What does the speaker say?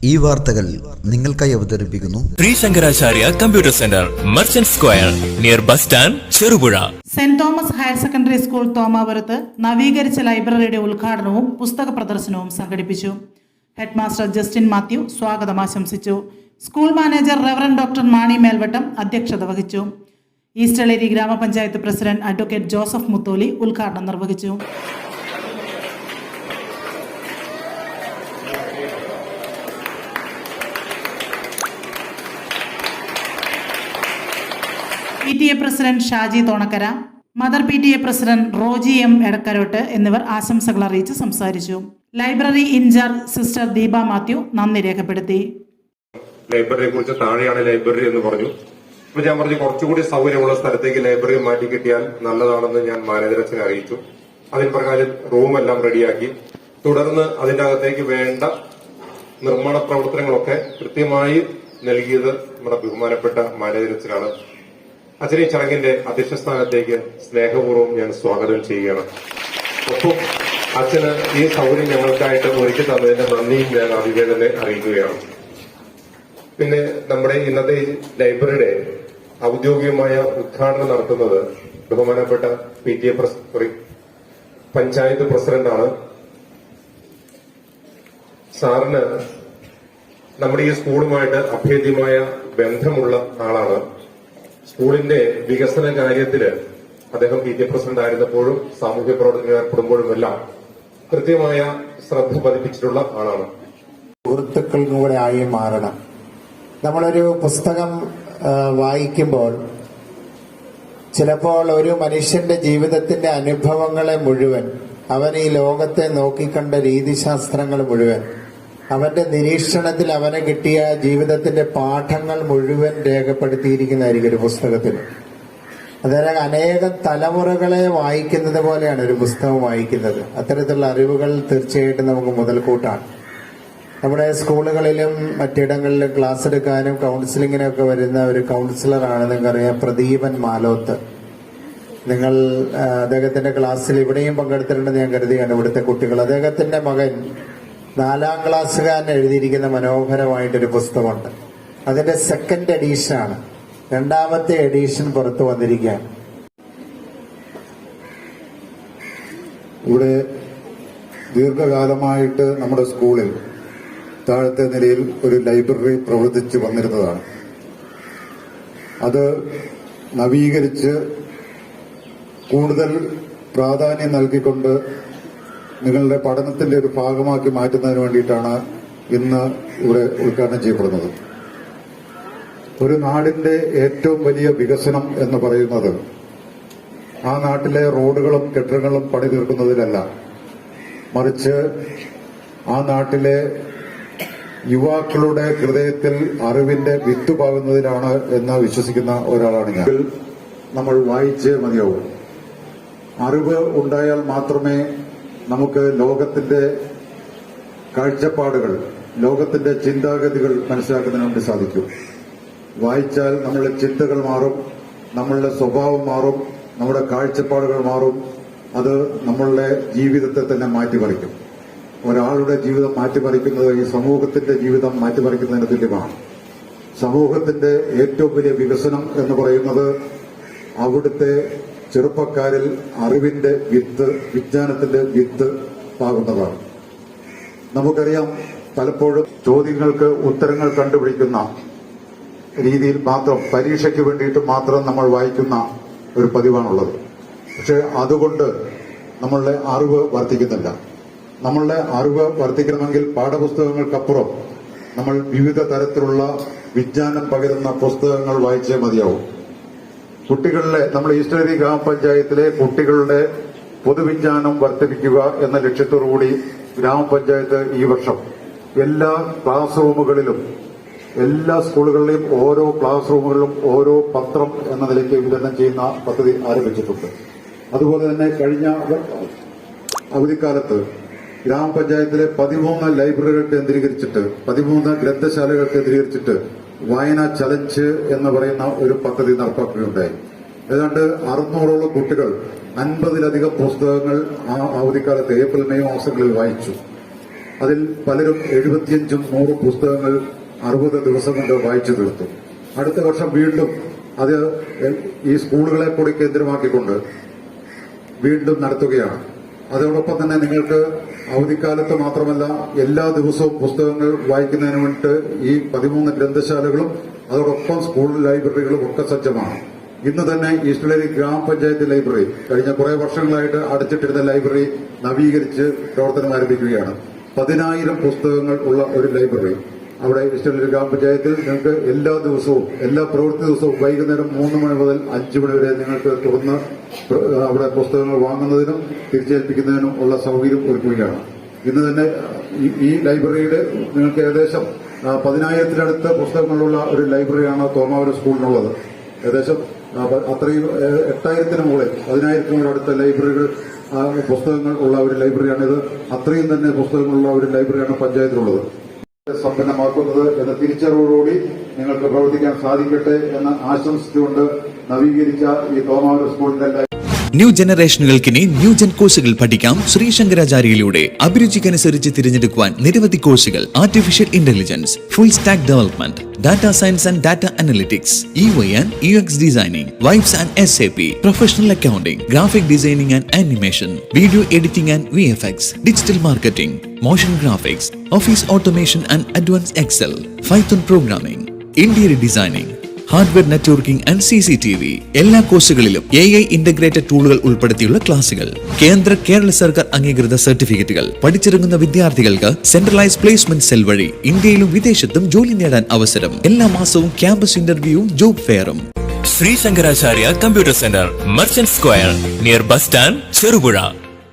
ഈ വാർത്തകൾ നിങ്ങൾക്കായി അവതരിപ്പിക്കുന്നു Shri Shankaracharya computer centre, merchant square, near bus stand, Cherupuzha. Saint Thomas higher secondary school തോമാപുരത്ത് നവീകരിച്ച ലൈബ്രറിയുടെ ഉദ്ഘാടനവും പുസ്തക പ്രദർശനവും സംഘടിപ്പിച്ചു. ഹെഡ്മാസ്റ്റർ ജസ്റ്റിൻ മാത്യു സ്വാഗതം ആശംസിച്ചു. School manager reverend doctor Mani Melvattam അധ്യക്ഷത വഹിച്ചു. ഈസ്റ്റളേരി ഗ്രാമപഞ്ചായത്ത് പ്രസിഡന്റ് അഡ്വക്കേറ്റ് ജോസഫ് മുത്തോലി ഉദ്ഘാടനം നിർവഹിച്ചു. PTA president Shaji Thonakkara, mother PTA president Roji M Edakkarott എന്നിവർ ആശംസകൾ അറിയിച്ച് സംസാരിച്ചു. Library in-charge sister Deepa Mathew നന്ദി രേഖപ്പെടുത്തി. ലൈബ്രറിയെ കുറിച്ച് താഴെയാണ് ലൈബ്രറി എന്ന് പറഞ്ഞു. അപ്പൊ ഞാൻ പറഞ്ഞു കുറച്ചുകൂടി സൗകര്യമുള്ള സ്ഥലത്തേക്ക് ലൈബ്രറി മാറ്റി കിട്ടിയാൽ നല്ലതാണെന്ന് ഞാൻ മാനേജരച്ഛനെ അറിയിച്ചു. അതിന് പ്രകാരം റൂമെല്ലാം റെഡിയാക്കി തുടർന്ന് അതിന്റെ അകത്തേക്ക് വേണ്ട നിർമ്മാണ പ്രവർത്തനങ്ങളൊക്കെ കൃത്യമായി നൽകിയത് നമ്മുടെ ബഹുമാനപ്പെട്ട മാനേജരച്ഛനാണ്. അച്ഛനെ ചടങ്ങിന്റെ അധ്യക്ഷ സ്ഥാനത്തേക്ക് സ്നേഹപൂർവ്വം ഞാൻ സ്വാഗതം ചെയ്യുകയാണ്. ഒപ്പം അച്ഛന് ഈ സൗകര്യം ഞങ്ങൾക്കായിട്ട് ഒരുക്കി തന്നതിന്റെ നന്ദിയും ഞാൻ ആദ്യമേ തന്നെ അറിയിക്കുകയാണ്. പിന്നെ നമ്മുടെ ഇന്നത്തെ ഈ ലൈബ്രറിയുടെ ഔദ്യോഗികമായ ഉദ്ഘാടനം നടത്തുന്നത് ബഹുമാനപ്പെട്ട PTA പഞ്ചായത്ത് പ്രസിഡന്റാണ്. സാറിന് നമ്മുടെ ഈ സ്കൂളുമായിട്ട് അഭേദ്യമായ ബന്ധമുള്ള ആളാണ്. സ്കൂളിന്റെ വികസന കാര്യത്തില് അദ്ദേഹം PTA പ്രസിഡന്റ് ആയിരുന്നപ്പോഴും സാമൂഹ്യ പ്രവർത്തനം ഏർപ്പെടുമ്പോഴുമെല്ലാം കൃത്യമായ ശ്രദ്ധ പതിപ്പിച്ചിട്ടുള്ള ആളാണ്. സുഹൃത്തുക്കളും കൂടെ ആയി മാറണം. നമ്മളൊരു പുസ്തകം വായിക്കുമ്പോൾ ചിലപ്പോൾ ഒരു മനുഷ്യന്റെ ജീവിതത്തിന്റെ അനുഭവങ്ങളെ മുഴുവൻ, അവൻ ഈ ലോകത്തെ നോക്കിക്കണ്ട രീതിശാസ്ത്രങ്ങൾ മുഴുവൻ, അവന്റെ നിരീക്ഷണത്തിൽ അവന് കിട്ടിയ ജീവിതത്തിന്റെ പാഠങ്ങൾ മുഴുവൻ രേഖപ്പെടുത്തിയിരിക്കുന്നതായിരിക്കും ഒരു പുസ്തകത്തിൽ. അതായത് അനേകം തലമുറകളെ വായിക്കുന്നത് പോലെയാണ് ഒരു പുസ്തകം വായിക്കുന്നത്. അത്തരത്തിലുള്ള അറിവുകൾ തീർച്ചയായിട്ടും നമുക്ക് മുതൽക്കൂട്ടാണ്. നമ്മുടെ സ്കൂളുകളിലും മറ്റിടങ്ങളിലും ക്ലാസ് എടുക്കാനും കൗൺസിലിങ്ങിനൊക്കെ വരുന്ന ഒരു കൗൺസിലറാണ് നിങ്ങൾക്കറിയാം, പ്രദീപൻ മാലോത്ത്. നിങ്ങൾ അദ്ദേഹത്തിന്റെ ക്ലാസ്സിൽ ഇവിടെയും പങ്കെടുത്തിട്ടുണ്ടെന്ന് ഞാൻ കരുതിയാണ്. ഇവിടുത്തെ കുട്ടികൾ, അദ്ദേഹത്തിന്റെ മകൻ 4ാം ക്ലാസ്സുകാരൻ എഴുതിയിരിക്കുന്ന മനോഹരമായിട്ടൊരു പുസ്തകമുണ്ട്. അതിന്റെ സെക്കൻഡ് എഡീഷനാണ്. 2ാമത്തെ എഡീഷൻ പുറത്തു വന്നിരിക്കുകയാണ്. ഇവിടെ ദീർഘകാലമായിട്ട് നമ്മുടെ സ്കൂളിൽ താഴത്തെ നിലയിൽ ഒരു ലൈബ്രറി പ്രവർത്തിച്ചു വന്നിരുന്നതാണ്. അത് നവീകരിച്ച് കൂടുതൽ പ്രാധാന്യം നൽകിക്കൊണ്ട് നിങ്ങളുടെ പഠനത്തിന്റെ ഒരു ഭാഗമാക്കി മാറ്റുന്നതിന് വേണ്ടിയിട്ടാണ് ഇന്ന് ഇവിടെ ഉദ്ഘാടനം ചെയ്യപ്പെടുന്നത്. ഒരു നാടിന്റെ ഏറ്റവും വലിയ വികസനം എന്ന് പറയുന്നത് ആ നാട്ടിലെ റോഡുകളും കെട്ടിടങ്ങളും പണി തീർക്കുന്നതിലല്ല, മറിച്ച് ആ നാട്ടിലെ യുവാക്കളുടെ ഹൃദയത്തിൽ അറിവിന്റെ വിത്ത് പാകുന്നതിലാണ് എന്ന് വിശ്വസിക്കുന്ന ഒരാളാണ് ഞാൻ. നമ്മൾ വായിച്ചേ മതിയാവും. അറിവ് ഉണ്ടായാൽ മാത്രമേ നമുക്ക് ലോകത്തിന്റെ കാഴ്ചപ്പാടുകൾ, ലോകത്തിന്റെ ചിന്താഗതികൾ മനസ്സിലാക്കുന്നതിന് വേണ്ടി സാധിക്കും. വായിച്ചാൽ നമ്മളുടെ ചിന്തകൾ മാറും, നമ്മളുടെ സ്വഭാവം മാറും, നമ്മുടെ കാഴ്ചപ്പാടുകൾ മാറും. അത് നമ്മളുടെ ജീവിതത്തെ തന്നെ മാറ്റിമറിക്കും. ഒരാളുടെ ജീവിതം മാറ്റിമറിക്കുന്നത് ഈ സമൂഹത്തിന്റെ ജീവിതം മാറ്റിമറിക്കുന്നതിന് തുല്യമാണ്. സമൂഹത്തിന്റെ ഏറ്റവും വലിയ വികസനം എന്ന് പറയുന്നത് അവിടുത്തെ ചെറുപ്പക്കാരിൽ അറിവിന്റെ വിത്ത്, വിജ്ഞാനത്തിന്റെ വിത്ത് പാകുന്നതാണ്. നമുക്കറിയാം, പലപ്പോഴും ചോദ്യങ്ങൾക്ക് ഉത്തരങ്ങൾ കണ്ടുപിടിക്കുന്ന രീതിയിൽ മാത്രം, പരീക്ഷയ്ക്ക് വേണ്ടിയിട്ട് മാത്രം നമ്മൾ വായിക്കുന്ന ഒരു പതിവാണുള്ളത്. പക്ഷെ അതുകൊണ്ട് നമ്മളുടെ അറിവ് വർദ്ധിക്കുന്നില്ല. നമ്മളുടെ അറിവ് വർദ്ധിക്കണമെങ്കിൽ പാഠപുസ്തകങ്ങൾക്കപ്പുറം നമ്മൾ വിവിധ തരത്തിലുള്ള വിജ്ഞാനം പകരുന്ന പുസ്തകങ്ങൾ വായിച്ചേ മതിയാവും. കുട്ടികളിലെ, നമ്മുടെ ഈസ്റ്റളേരി ഗ്രാമപഞ്ചായത്തിലെ കുട്ടികളുടെ പൊതുവിജ്ഞാനം വർദ്ധിപ്പിക്കുക എന്ന ലക്ഷ്യത്തോടുകൂടി ഗ്രാമപഞ്ചായത്ത് ഈ വർഷം എല്ലാ ക്ലാസ് റൂമുകളിലും, എല്ലാ സ്കൂളുകളിലെയും ഓരോ ക്ലാസ് റൂമുകളിലും ഓരോ പത്രം എന്ന നിലയ്ക്ക് വിതരണം ചെയ്യുന്ന പദ്ധതി ആരംഭിച്ചിട്ടുണ്ട്. അതുപോലെ തന്നെ കഴിഞ്ഞ അവധിക്കാലത്ത് ഗ്രാമപഞ്ചായത്തിലെ 13 ലൈബ്രറികൾ കേന്ദ്രീകരിച്ചിട്ട്, 13 ഗ്രന്ഥശാലകൾ കേന്ദ്രീകരിച്ചിട്ട് വായനാ ചലഞ്ച് എന്ന് പറയുന്ന ഒരു പദ്ധതി നടപ്പാക്കുകയുണ്ടായി. ഏതാണ്ട് 600ഓളം കുട്ടികൾ 50ലധികം പുസ്തകങ്ങൾ ആ അവധിക്കാലത്ത് ഏപ്രിൽ മെയ് മാസങ്ങളിൽ വായിച്ചു. അതിൽ പലരും 75ഉം 100 പുസ്തകങ്ങൾ 60 ദിവസം കൊണ്ട് വായിച്ചു തീർത്തു. അടുത്ത വർഷം വീണ്ടും അത് ഈ സ്കൂളുകളെ കൂടി കേന്ദ്രമാക്കിക്കൊണ്ട് വീണ്ടും നടത്തുകയാണ്. അതോടൊപ്പം തന്നെ നിങ്ങൾക്ക് അവധിക്കാലത്ത് മാത്രമല്ല എല്ലാ ദിവസവും പുസ്തകങ്ങൾ വായിക്കുന്നതിന് വേണ്ടിയിട്ട് ഈ 13 ഗ്രന്ഥശാലകളും അതോടൊപ്പം സ്കൂൾ ലൈബ്രറികളും ഒക്കെ സജ്ജമാണ്. ഇന്ന് തന്നെ ഈസ്റ്റ്ലേരി ഗ്രാമപഞ്ചായത്ത് ലൈബ്രറി കഴിഞ്ഞ കുറെ വർഷങ്ങളായിട്ട് അടച്ചിട്ടിരുന്ന ലൈബ്രറി നവീകരിച്ച് പ്രവർത്തനം ആരംഭിക്കുകയാണ്. 10,000 പുസ്തകങ്ങൾ ഉള്ള ഒരു ലൈബ്രറി അവിടെ ഈസ്റ്റ്ലേരി ഗ്രാമപഞ്ചായത്തിൽ നിങ്ങൾക്ക് എല്ലാ ദിവസവും എല്ലാ പ്രവൃത്തി ദിവസവും വൈകുന്നേരം 3 മണി മുതൽ 5 മണി വരെ നിങ്ങൾക്ക് തുറന്ന് അവിടെ പുസ്തകങ്ങൾ വാങ്ങുന്നതിനും തിരിച്ചേൽപ്പിക്കുന്നതിനും ഉള്ള സൗകര്യം ഒരുക്കുകയാണ്. ഇന്ന് തന്നെ ഈ ലൈബ്രറിയുടെ നിങ്ങൾക്ക് ഏകദേശം 10,000-ത്തിനടുത്ത് പുസ്തകങ്ങളുള്ള ഒരു ലൈബ്രറിയാണ് തോമാവൂർ സ്കൂളിനുള്ളത്. ഏകദേശം അത്രയും 8,000-ത്തിന് മുകളിൽ 10,000-ത്തിന് അടുത്ത ലൈബ്രറികൾ പുസ്തകങ്ങൾ ഉള്ള ഒരു ലൈബ്രറിയാണിത്. അത്രയും തന്നെ പുസ്തകങ്ങളുള്ള ഒരു ലൈബ്രറിയാണ് പഞ്ചായത്തിലുള്ളത്. സമ്പന്നമാക്കുന്നത് എന്ന തിരിച്ചറിവോടുകൂടി നിങ്ങൾക്ക് പ്രവർത്തിക്കാൻ സാധിക്കട്ടെ എന്ന് ആശംസിച്ചുകൊണ്ട് നവീകരിച്ച ഈ തോമാവൂർ സ്കൂളിന്റെ ന്യൂ ജനറേഷനുകൾക്കിനി ന്യൂജൻ കോഴ്സുകൾ പഠിക്കാം ശ്രീശങ്കരാചാര്യയിലൂടെ. അഭിരുചിക്കനുസരിച്ച് തിരഞ്ഞെടുക്കുവാൻ നിരവധി കോഴ്സുകൾ. Artificial intelligence, full stack development, data science and data analytics, EY and UX designing, vibes and SAP, professional accounting, graphic designing and animation, video editing and VFX, digital marketing, motion graphics, office automation and advance Excel, Python programming, interior designing, hardware networking and CCTV. എല്ലാ കോഴ്സുകളിലും AI integrated ടൂളുകൾ ഉൾപ്പെടുത്തിയുള്ള ക്ലാസുകൾ. കേരള സർക്കാർ അംഗീകൃത സർട്ടിഫിക്കറ്റുകൾ. പഠിച്ചിറങ്ങുന്ന വിദ്യാർത്ഥികൾക്ക് centralise placement cell വഴി ഇന്ത്യയിലും വിദേശത്തും ജോലി നേടാൻ അവസരം. എല്ലാ മാസവും ക്യാമ്പസ് ഇന്റർവ്യൂവും ജോബ് ഫെയറും. Shri Shankaracharya computer centre, merchant square, near bus stand, Cherupuzha.